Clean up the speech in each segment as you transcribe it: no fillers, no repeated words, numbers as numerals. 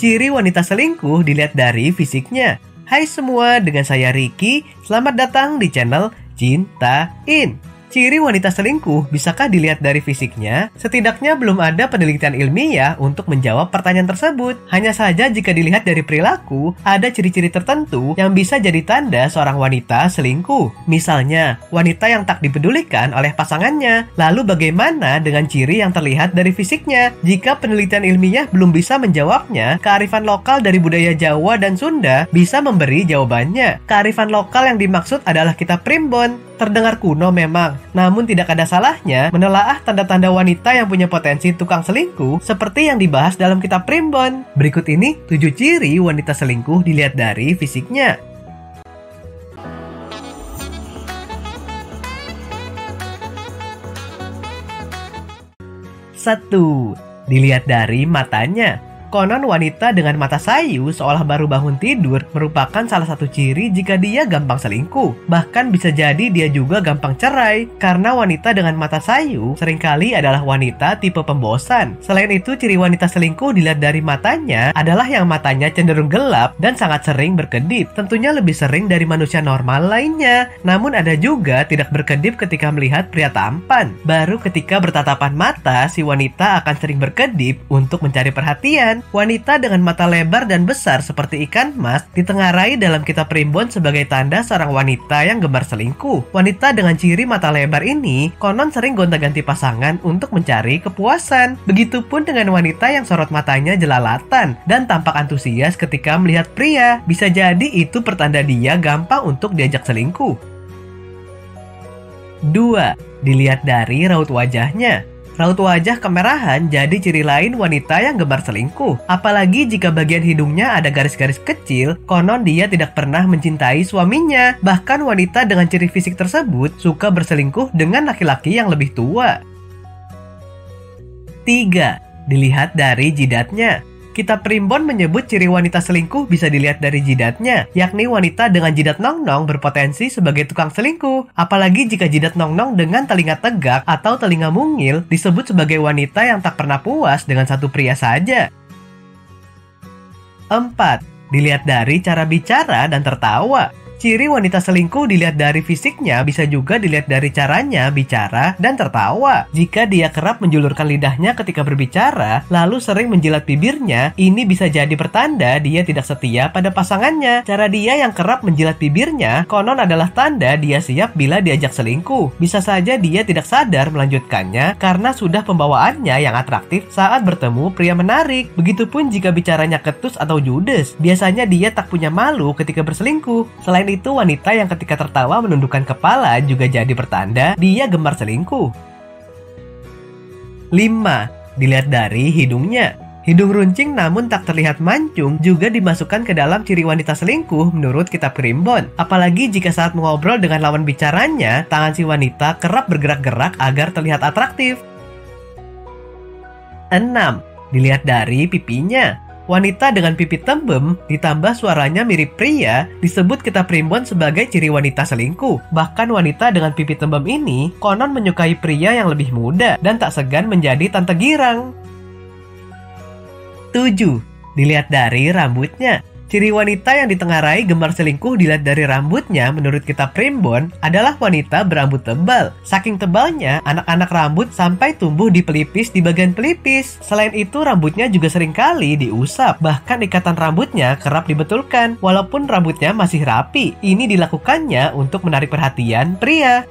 Ciri wanita selingkuh dilihat dari fisiknya. Hai semua, dengan saya Ricky. Selamat datang di channel Cintain. Ciri wanita selingkuh bisakah dilihat dari fisiknya? Setidaknya belum ada penelitian ilmiah untuk menjawab pertanyaan tersebut. Hanya saja jika dilihat dari perilaku, ada ciri-ciri tertentu yang bisa jadi tanda seorang wanita selingkuh. Misalnya, wanita yang tak dipedulikan oleh pasangannya. Lalu bagaimana dengan ciri yang terlihat dari fisiknya? Jika penelitian ilmiah belum bisa menjawabnya, kearifan lokal dari budaya Jawa dan Sunda bisa memberi jawabannya. Kearifan lokal yang dimaksud adalah kitab primbon. Terdengar kuno memang, namun tidak ada salahnya menelaah tanda-tanda wanita yang punya potensi tukang selingkuh seperti yang dibahas dalam kitab primbon. Berikut ini 7 ciri wanita selingkuh dilihat dari fisiknya. 1. Dilihat dari matanya. Konon wanita dengan mata sayu seolah baru bangun tidur merupakan salah satu ciri jika dia gampang selingkuh. Bahkan bisa jadi dia juga gampang cerai, karena wanita dengan mata sayu seringkali adalah wanita tipe pembosan. Selain itu, ciri wanita selingkuh dilihat dari matanya adalah yang matanya cenderung gelap dan sangat sering berkedip. Tentunya lebih sering dari manusia normal lainnya. Namun ada juga tidak berkedip ketika melihat pria tampan. Baru ketika bertatapan mata, si wanita akan sering berkedip untuk mencari perhatian. Wanita dengan mata lebar dan besar seperti ikan mas ditengarai dalam kitab primbon sebagai tanda seorang wanita yang gemar selingkuh. Wanita dengan ciri mata lebar ini konon sering gonta-ganti pasangan untuk mencari kepuasan. Begitupun dengan wanita yang sorot matanya jelalatan dan tampak antusias ketika melihat pria. Bisa jadi itu pertanda dia gampang untuk diajak selingkuh. 2. Dilihat dari raut wajahnya. Raut wajah kemerahan jadi ciri lain wanita yang gemar selingkuh. Apalagi jika bagian hidungnya ada garis-garis kecil, konon dia tidak pernah mencintai suaminya. Bahkan wanita dengan ciri fisik tersebut suka berselingkuh dengan laki-laki yang lebih tua. 3. Dilihat dari jidatnya. Kitab primbon menyebut ciri wanita selingkuh bisa dilihat dari jidatnya, yakni wanita dengan jidat nong-nong berpotensi sebagai tukang selingkuh. Apalagi jika jidat nong-nong dengan telinga tegak atau telinga mungil disebut sebagai wanita yang tak pernah puas dengan satu pria saja. 4. Dilihat dari cara bicara dan tertawa. Ciri wanita selingkuh dilihat dari fisiknya bisa juga dilihat dari caranya bicara dan tertawa. Jika dia kerap menjulurkan lidahnya ketika berbicara, lalu sering menjilat bibirnya, ini bisa jadi pertanda dia tidak setia pada pasangannya. Cara dia yang kerap menjilat bibirnya konon adalah tanda dia siap bila diajak selingkuh. Bisa saja dia tidak sadar melanjutkannya karena sudah pembawaannya yang atraktif saat bertemu pria menarik. Begitupun jika bicaranya ketus atau judes, biasanya dia tak punya malu ketika berselingkuh. Selain itu, wanita yang ketika tertawa menundukkan kepala juga jadi pertanda dia gemar selingkuh. 5. Dilihat dari hidungnya. Hidung runcing namun tak terlihat mancung juga dimasukkan ke dalam ciri wanita selingkuh menurut kitab primbon. Apalagi jika saat mengobrol dengan lawan bicaranya, tangan si wanita kerap bergerak-gerak agar terlihat atraktif. 6. Dilihat dari pipinya. Wanita dengan pipi tembem ditambah suaranya mirip pria disebut kitab primbon sebagai ciri wanita selingkuh. Bahkan wanita dengan pipi tembem ini konon menyukai pria yang lebih muda dan tak segan menjadi tante girang. 7. Dilihat dari rambutnya. Ciri wanita yang ditengarai gemar selingkuh dilihat dari rambutnya menurut kitab primbon adalah wanita berambut tebal. Saking tebalnya, anak-anak rambut sampai tumbuh di pelipis di bagian pelipis. Selain itu, rambutnya juga seringkali diusap. Bahkan ikatan rambutnya kerap dibetulkan, walaupun rambutnya masih rapi. Ini dilakukannya untuk menarik perhatian pria.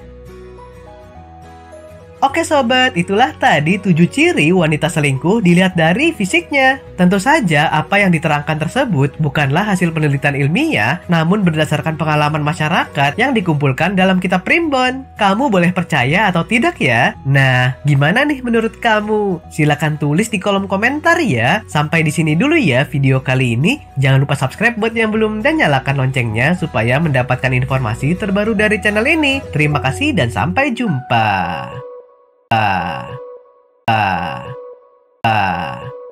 Oke sobat, itulah tadi 7 ciri wanita selingkuh dilihat dari fisiknya. Tentu saja apa yang diterangkan tersebut bukanlah hasil penelitian ilmiah, namun berdasarkan pengalaman masyarakat yang dikumpulkan dalam kitab primbon. Kamu boleh percaya atau tidak ya? Nah, gimana nih menurut kamu? Silahkan tulis di kolom komentar ya. Sampai di sini dulu ya video kali ini. Jangan lupa subscribe buat yang belum dan nyalakan loncengnya supaya mendapatkan informasi terbaru dari channel ini. Terima kasih dan sampai jumpa.